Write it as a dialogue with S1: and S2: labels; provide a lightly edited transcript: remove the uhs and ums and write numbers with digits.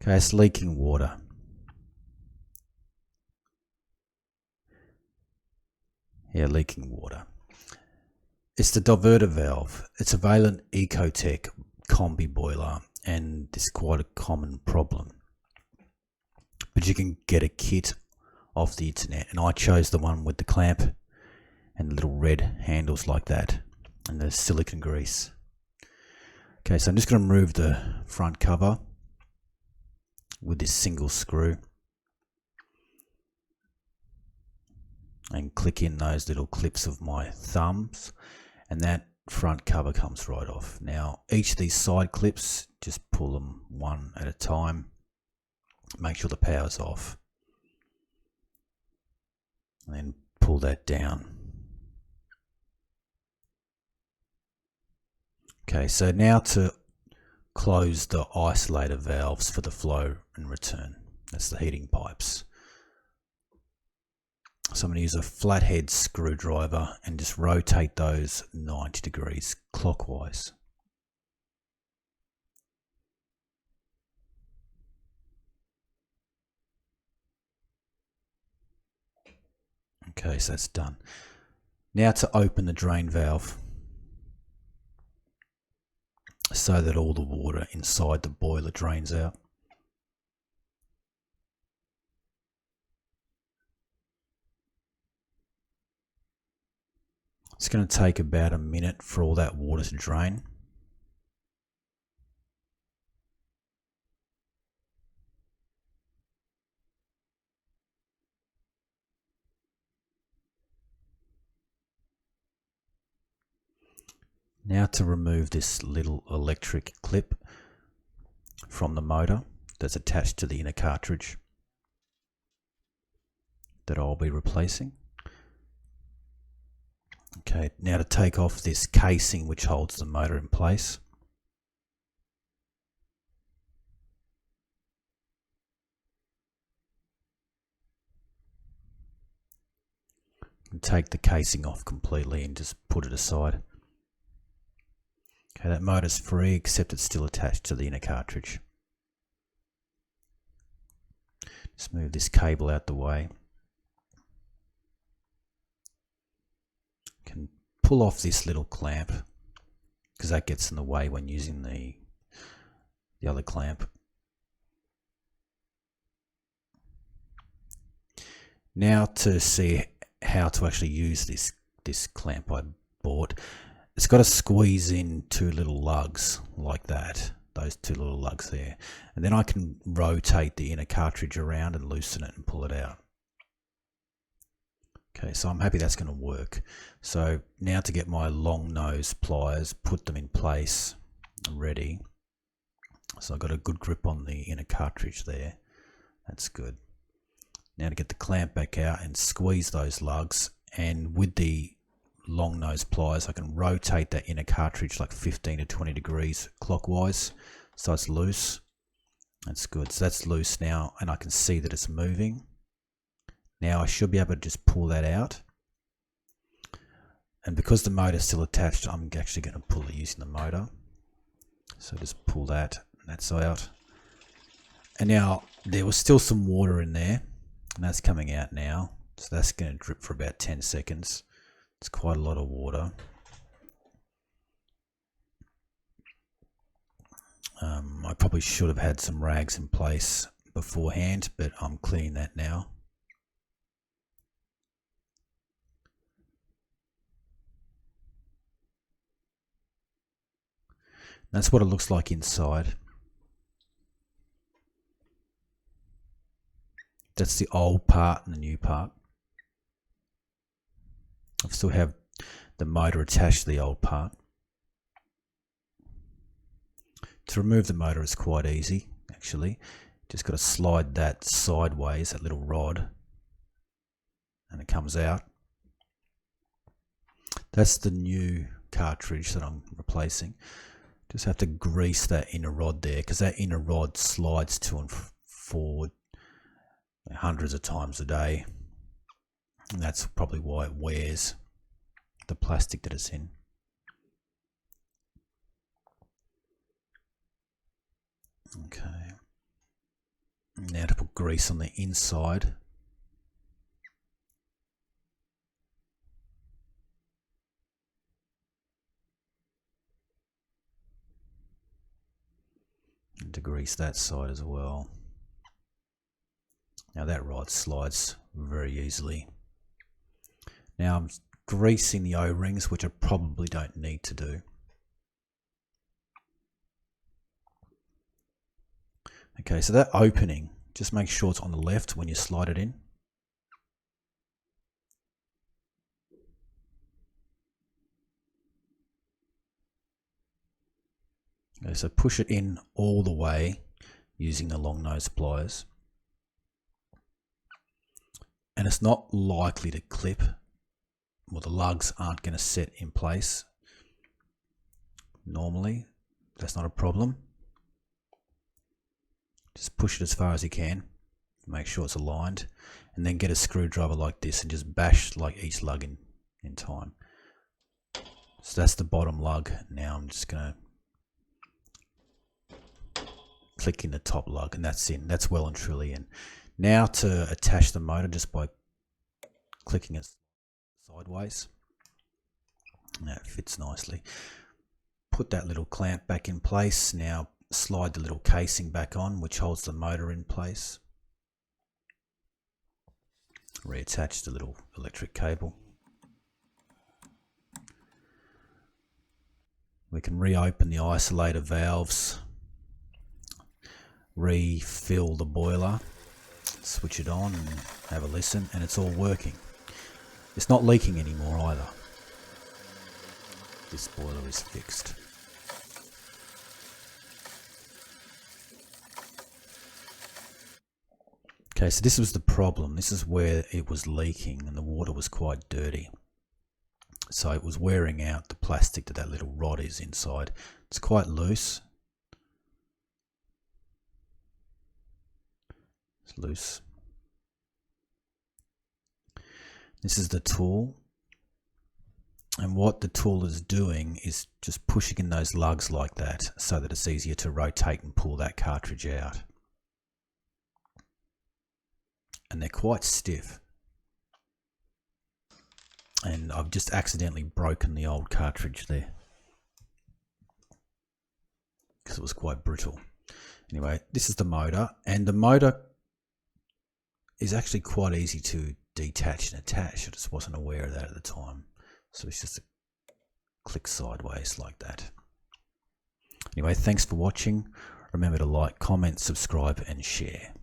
S1: Okay, it's leaking water. Yeah, leaking water. It's the diverter valve. It's a Vaillant Ecotec combi boiler, and it's quite a common problem. But you can get a kit off the internet, and I chose the one with the clamp and the little red handles like that, and the silicone grease. Okay, so I'm just going to remove the front cover with this single screw and click in those little clips of my thumbs, and that front cover comes right off. Now each of these side clips, just pull them one at a time, make sure the power's off, and then pull that down. Okay, so now to close the isolator valves for the flow and return. That's the heating pipes. So I'm going to use a flathead screwdriver and just rotate those 90 degrees clockwise. Okay, so that's done. Now to open the drain valve so that all the water inside the boiler drains out. It's going to take about a minute for all that water to drain. Now to remove this little electric clip from the motor that's attached to the inner cartridge that I'll be replacing. Okay, now to take off this casing which holds the motor in place. And take the casing off completely and just put it aside. Okay, that motor's free except it's still attached to the inner cartridge. Just move this cable out the way. Can pull off this little clamp because that gets in the way when using the other clamp. Now to see how to actually use this clamp I bought. It's got to squeeze in two little lugs like that, those two little lugs there, and then I can rotate the inner cartridge around and loosen it and pull it out. Okay, so I'm happy that's going to work. So now to get my long nose pliers, put them in place, ready. So I've got a good grip on the inner cartridge there. That's good. Now to get the clamp back out and squeeze those lugs, and with the long nose pliers I can rotate that inner cartridge like 15 to 20 degrees clockwise so it's loose. That's good. So that's loose now, and I can see that it's moving. Now I should be able to just pull that out, and because the motor's still attached, I'm actually going to pull it using the motor. So just pull that, and that's out. And now there was still some water in there, and that's coming out now. So that's going to drip for about 10 seconds. It's quite a lot of water. I probably should have had some rags in place beforehand, but I'm cleaning that now. That's what it looks like inside. That's the old part and the new part. I still have the motor attached to the old part. To remove the motor is quite easy, actually. Just got to slide that sideways, that little rod, and it comes out. That's the new cartridge that I'm replacing. Just have to grease that inner rod there, because that inner rod slides to and forward hundreds of times a day, and that's probably why it wears the plastic that it's in. Okay, Now to put grease on the inside. And to grease that side as well. Now that rod slides very easily. Now I'm greasing the O-rings, which I probably don't need to do. Okay, so that opening, just make sure it's on the left when you slide it in. Okay, so push it in all the way using the long nose pliers. And it's not likely to clip. Well, the lugs aren't going to set in place. Normally, that's not a problem. Just push it as far as you can. Make sure it's aligned. And then get a screwdriver like this and just bash like each lug in time. So that's the bottom lug. Now I'm just going to click in the top lug, and that's in. That's well and truly in. Now to attach the motor, just by clicking it sideways. That fits nicely. Put that little clamp back in place. Now slide the little casing back on, which holds the motor in place. Reattach the little electric cable. We can reopen the isolator valves, refill the boiler, switch it on and have a listen, and it's all working. It's not leaking anymore either. This boiler is fixed. Okay, so this was the problem. This is where it was leaking and the water was quite dirty. So it was wearing out the plastic that little rod is inside. It's quite loose. It's loose. This is the tool. And what the tool is doing is just pushing in those lugs like that so that it's easier to rotate and pull that cartridge out. And they're quite stiff. And I've just accidentally broken the old cartridge there because it was quite brittle. Anyway, this is the motor, and the motor is actually quite easy to detach and attach. I just wasn't aware of that at the time. So it's just a click sideways like that. Anyway, thanks for watching. Remember to like, comment, subscribe and share.